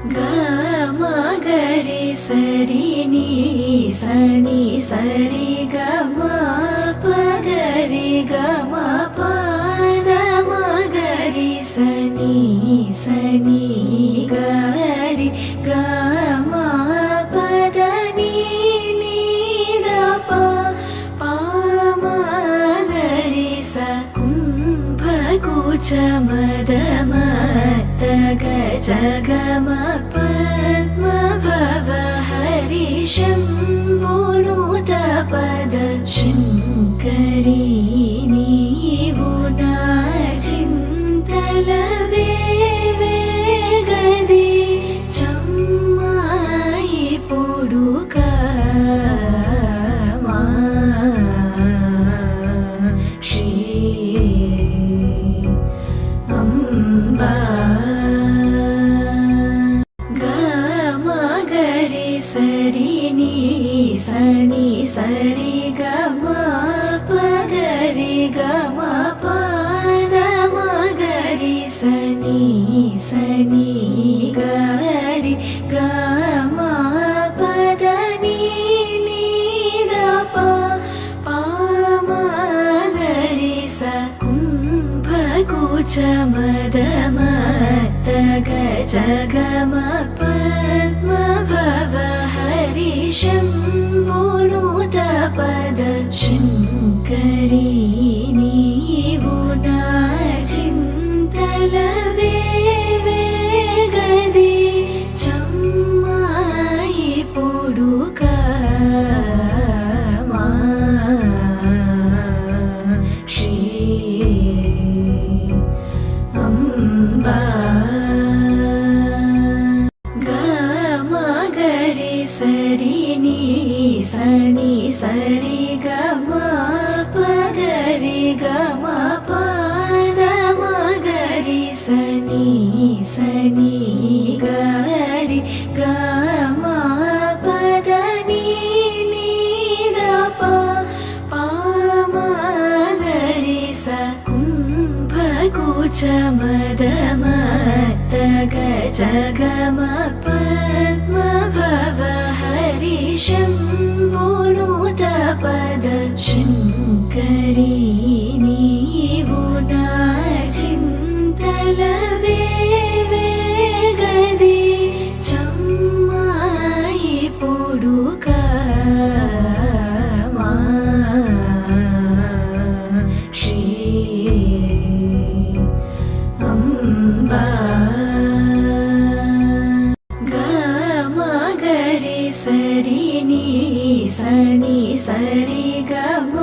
ಗ ಮ ಗರಿ ಸರಿ ನೀ ಸನಿ ಸರಿ ಗ ಮ ಪ ಗರಿ ಗ ಮ ಪದ ಮ ಗರಿ ಸನಿ ಸನಿ ಗರಿ ಗ ಮ ಪದ ನೀ ನೀ ದ ಪ ಪ ಮ ಗರಿ ಸ ಕುಂಭ ಕುಚ ಮದ ಮತ್ತ ಗ ಜಗ ಮ ಪದ್ಮ ಭವ ಹರಿ ಶಂಭುನುತ ಪದ ಶಂಕರಿ ನೀವು ನಾ ಚಿಂತಲವೇ ವೇಗದೆ ಚಮ್ಮಾಯಿ ಪುಡುಕ ಶ್ರೀ ಅಂಬಾ ಸರಿ ನೀ ಸನಿ ಸರಿ ಗ ಮ ಪ ಗರಿ ಗ ಮ ಪದ ಮ ಗರಿ ಸನಿ ಸನಿ ಗರಿ ಗ ಮ ಪದ ನೀ ನೀ ದ ಪ ಪ ಮ ಗರಿ ಸ ಕುಂಭ ಕುಚ ಮದ ಮತ್ತ ಗ ಜಗ ಮ ಪದ್ಮ ಭವ ಹರಿ ಶಂಭುನುತ ಪದ ಶಂಕರಿ ನೀವು ನಾ ಚಿಂತಲವೇ ವೇಗದೆ ಚಮ್ಮಾಯಿ ಪುಡುಕ ಶ್ರೀ ಅಂಬಾ ಸರಿ ನೀ ಸನಿ ಸರಿ ಗ ಮ ಪ ಗರಿ ಗ ಮ ಪದ ಮ ಗರಿ ಸನಿ ಸನಿ ಗರಿ ಗ ಮ ಪದ ನೀ ನೀ ದ ಪ ಪ ಮ ಗರಿ ಸ ಕುಂಭ ಕುಚ ಮದ ಮತ್ತ ಗ ಜಗ ಮ ಪದ್ಮ ಭವ ಹರಿ ಶಂಭುನುತ ಪದ ಶಂಕರಿ ನೀವು ನಾ ಚಿಂತಲವೇ ವೇಗದೆ ಚಮ್ಮಾಯಿ ಪುಡುಕ ಶ್ರೀ ಅಂಬಾ ಸರಿ ನೀ ಸನಿ ಸರಿ ಗ ಮ